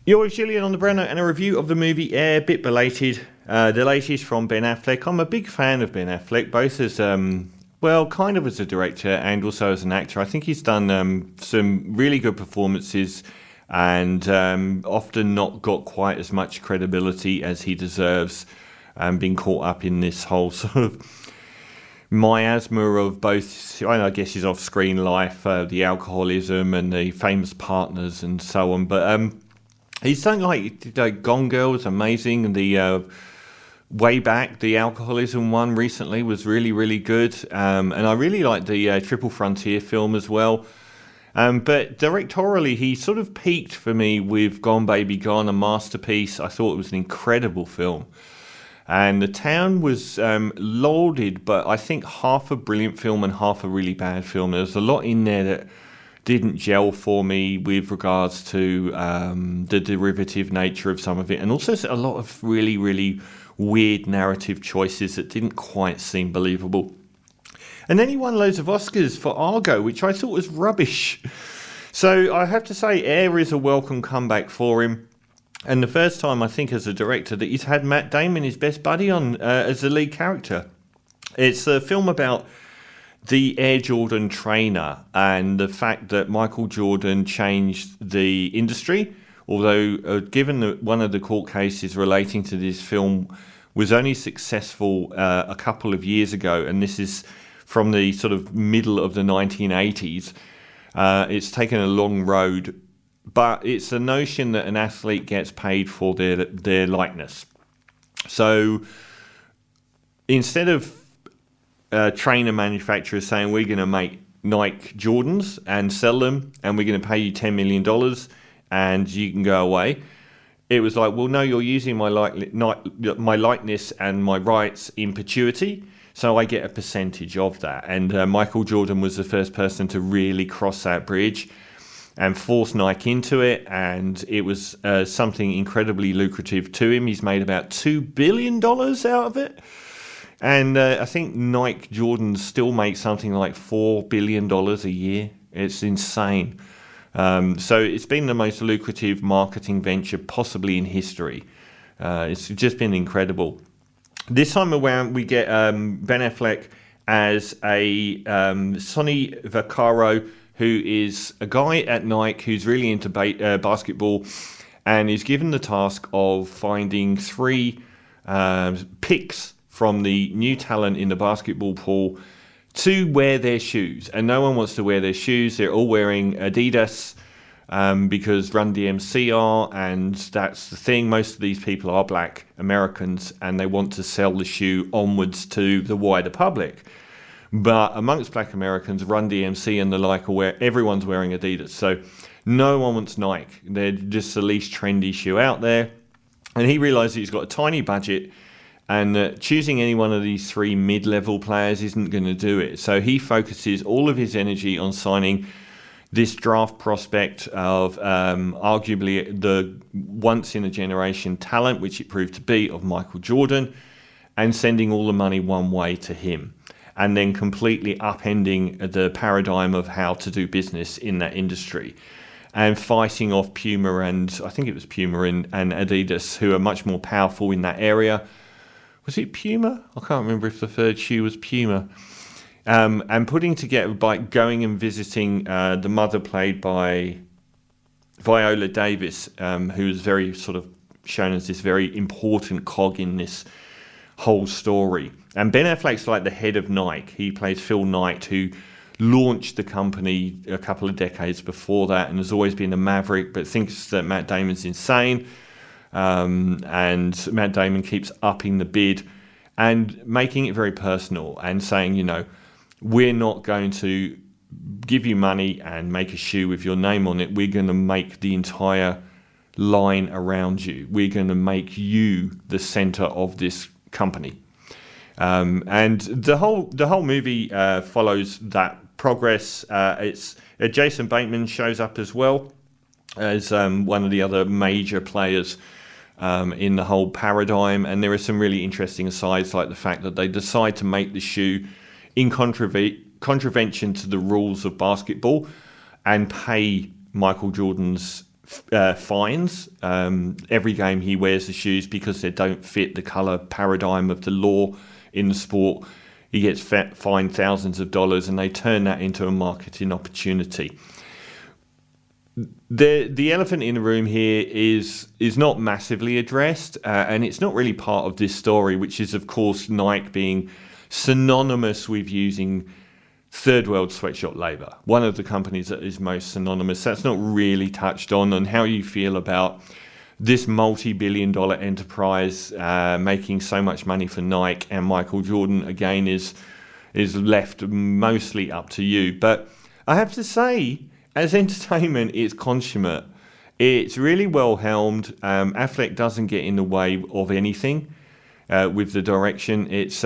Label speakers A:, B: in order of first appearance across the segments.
A: You're with Julian on the Brenner and a review of the movie Air, bit belated. The latest from Ben Affleck. I'm a big fan of Ben Affleck, both as, kind of as a director and also as an actor. I think he's done some really good performances and often not got quite as much credibility as he deserves, being caught up in this whole sort of miasma of both, I guess, his off-screen life, the alcoholism and the famous partners and so on. But he's done like Gone Girl was amazing. The way back, the alcoholism one recently was really, really good. And I really like the Triple Frontier film as well. But directorially, he sort of peaked for me with Gone Baby Gone, a masterpiece. I thought it was an incredible film. And The Town was lauded, but I think half a brilliant film and half a really bad film. There's a lot in there that didn't gel for me with regards to the derivative nature of some of it, and also a lot of really, really weird narrative choices that didn't quite seem believable. And then he won loads of Oscars for Argo, which I thought was rubbish. So I have to say, Air is a welcome comeback for him. And the first time, I think, as a director, that he's had Matt Damon, his best buddy, on as the lead character. It's a film about the Air Jordan trainer and the fact that Michael Jordan changed the industry. Although, given that one of the court cases relating to this film was only successful a couple of years ago, and this is from the sort of middle of the 1980s, it's taken a long road. But it's the notion that an athlete gets paid for their likeness. So instead of trainer manufacturers saying we're going to make Nike Jordans and sell them and we're going to pay you $10 million and you can go away, it was like, well, no, you're using my likeness and my rights in perpetuity, so I get a percentage of that. And Michael Jordan was the first person to really cross that bridge and force Nike into it, and it was something incredibly lucrative to him. He's made about $2 billion out of it, and I think Nike Jordans still make something like $4 billion a year. It's insane. So it's been the most lucrative marketing venture possibly in history. It's just been incredible. This time around, we get Ben Affleck as a Sonny Vaccaro, who is a guy at Nike who's really into basketball and is given the task of finding 3 picks from the new talent in the basketball pool to wear their shoes. And no one wants to wear their shoes. They're all wearing Adidas because Run DMC are, and that's the thing. Most of these people are black Americans and they want to sell the shoe onwards to the wider public. But amongst black Americans, Run DMC and the like everyone's wearing Adidas. So no one wants Nike. They're just the least trendy shoe out there. And he realizes he's got a tiny budget and that choosing any one of these 3 mid-level players isn't going to do it. So he focuses all of his energy on signing this draft prospect of arguably the once-in-a-generation talent, which it proved to be, of Michael Jordan, and sending all the money one way to him, and then completely upending the paradigm of how to do business in that industry and fighting off Puma and, I think it was Puma and Adidas, who are much more powerful in that area. Was it Puma? I can't remember if the third shoe was Puma. And putting together by going and visiting the mother played by Viola Davis, who is very sort of shown as this very important cog in this whole story. And Ben Affleck's like the head of Nike. He plays Phil Knight, who launched the company a couple of decades before that and has always been a maverick, but thinks that Matt Damon's insane. And Matt Damon keeps upping the bid and making it very personal and saying, we're not going to give you money and make a shoe with your name on it. We're going to make the entire line around you. We're going to make you the center of this company. And the whole movie follows that progress. It's Jason Bateman shows up as well as one of the other major players in the whole paradigm, and there are some really interesting asides, like the fact that they decide to make the shoe in contravention to the rules of basketball and pay Michael Jordan's fines. Every game he wears the shoes because they don't fit the colour paradigm of the law in the sport. He gets fined thousands of dollars, and they turn that into a marketing opportunity. The elephant in the room here is not massively addressed, and it's not really part of this story, which is, of course, Nike being synonymous with using third world sweatshop labour. One of the companies that is most synonymous. That's not really touched on how you feel about this multi-billion-dollar enterprise making so much money for Nike, and Michael Jordan again is left mostly up to you. But I have to say, as entertainment, it's consummate. It's really well helmed. Affleck doesn't get in the way of anything with the direction. It's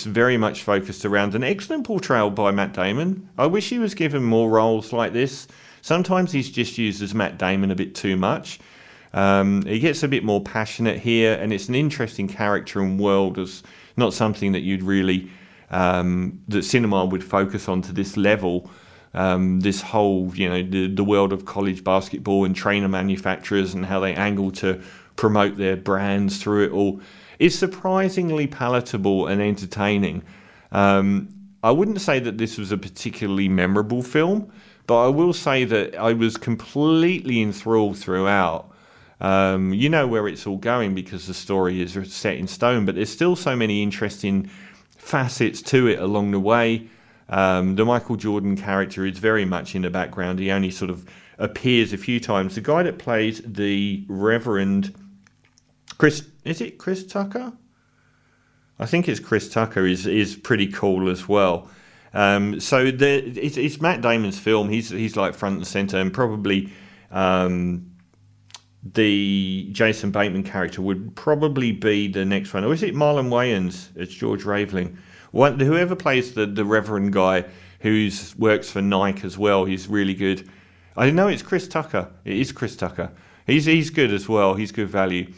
A: very much focused around an excellent portrayal by Matt Damon. I wish he was given more roles like this. Sometimes he's just used as Matt Damon a bit too much. He gets a bit more passionate here, and it's an interesting character and world. It's not something that you'd really that cinema would focus on to this level. This whole, the world of college basketball and trainer manufacturers and how they angle to promote their brands through it all is surprisingly palatable and entertaining. I wouldn't say that this was a particularly memorable film, but I will say that I was completely enthralled throughout. You know where it's all going because the story is set in stone, but there's still so many interesting facets to it along the way. The Michael Jordan character is very much in the background. He only sort of appears a few times. The guy that plays the Reverend Chris Tucker? I think it's Chris Tucker is pretty cool as well. So it's Matt Damon's film. He's like front and center, and probably the Jason Bateman character would probably be the next one. Or is it Marlon Wayans? It's George Raveling. Whoever plays the Reverend guy who works for Nike as well, he's really good. I know it's Chris Tucker. It is Chris Tucker. He's good as well. He's good value.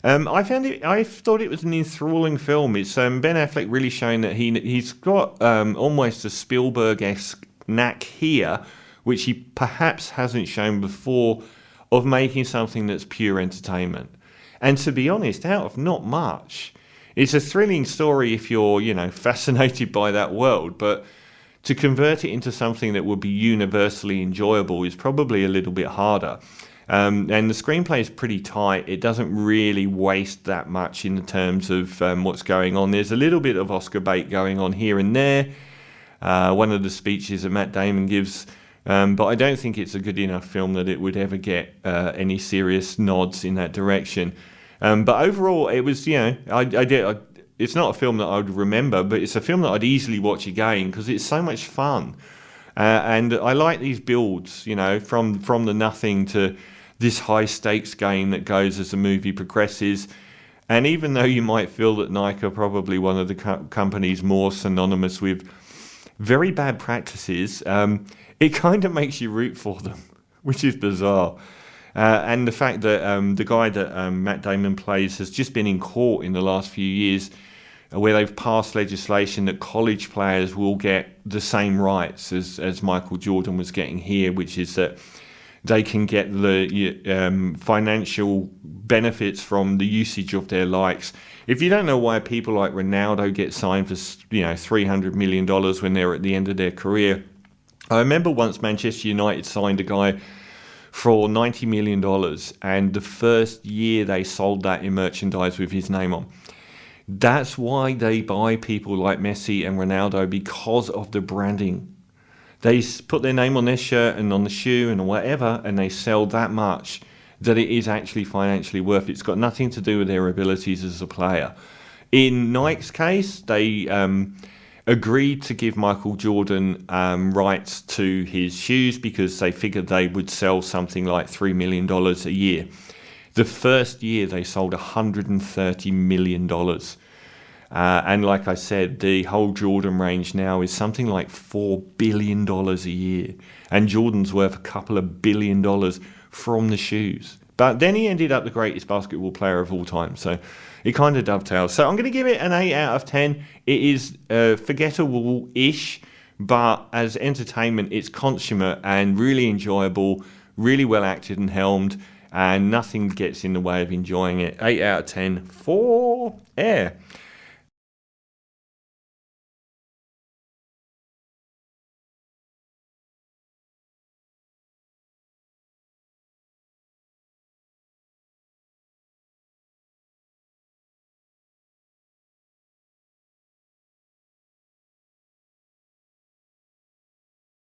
A: I thought it was an enthralling film. It's Ben Affleck really showing that he's got almost a Spielberg-esque knack here, which he perhaps hasn't shown before, of making something that's pure entertainment. And to be honest, out of not much. It's a thrilling story if you're, fascinated by that world, but to convert it into something that would be universally enjoyable is probably a little bit harder. And the screenplay is pretty tight. It doesn't really waste that much in terms of what's going on. There's a little bit of Oscar bait going on here and there. One of the speeches that Matt Damon gives, but I don't think it's a good enough film that it would ever get any serious nods in that direction. But overall, it was, it's not a film that I would remember, but it's a film that I'd easily watch again because it's so much fun. And I like these builds, from the nothing to this high stakes game that goes as the movie progresses. And even though you might feel that Nike are probably one of the companies more synonymous with very bad practices, it kind of makes you root for them, which is bizarre. And the fact that the guy that Matt Damon plays has just been in court in the last few years where they've passed legislation that college players will get the same rights as Michael Jordan was getting here, which is that they can get the financial benefits from the usage of their likes. If you don't know why people like Ronaldo get signed for $300 million when they're at the end of their career, I remember once Manchester United signed a guy for $90 million, and the first year they sold that in merchandise with his name on. That's why they buy people like Messi and Ronaldo, because of the branding. They put their name on their shirt and on the shoe and whatever, and they sell that much that it is actually financially worth it. It's got nothing to do with their abilities as a player. In Nike's case, they agreed to give Michael Jordan rights to his shoes because they figured they would sell something like $3 million a year. The first year they sold $130 million. And like I said, the whole Jordan range now is something like $4 billion a year. And Jordan's worth a couple of $1 billion from the shoes. But then he ended up the greatest basketball player of all time. So it kind of dovetails. So I'm going to give it an 8 out of 10. It is forgettable-ish, but as entertainment, it's consummate and really enjoyable. really well acted and helmed, and nothing gets in the way of enjoying it. 8 out of 10 for Air.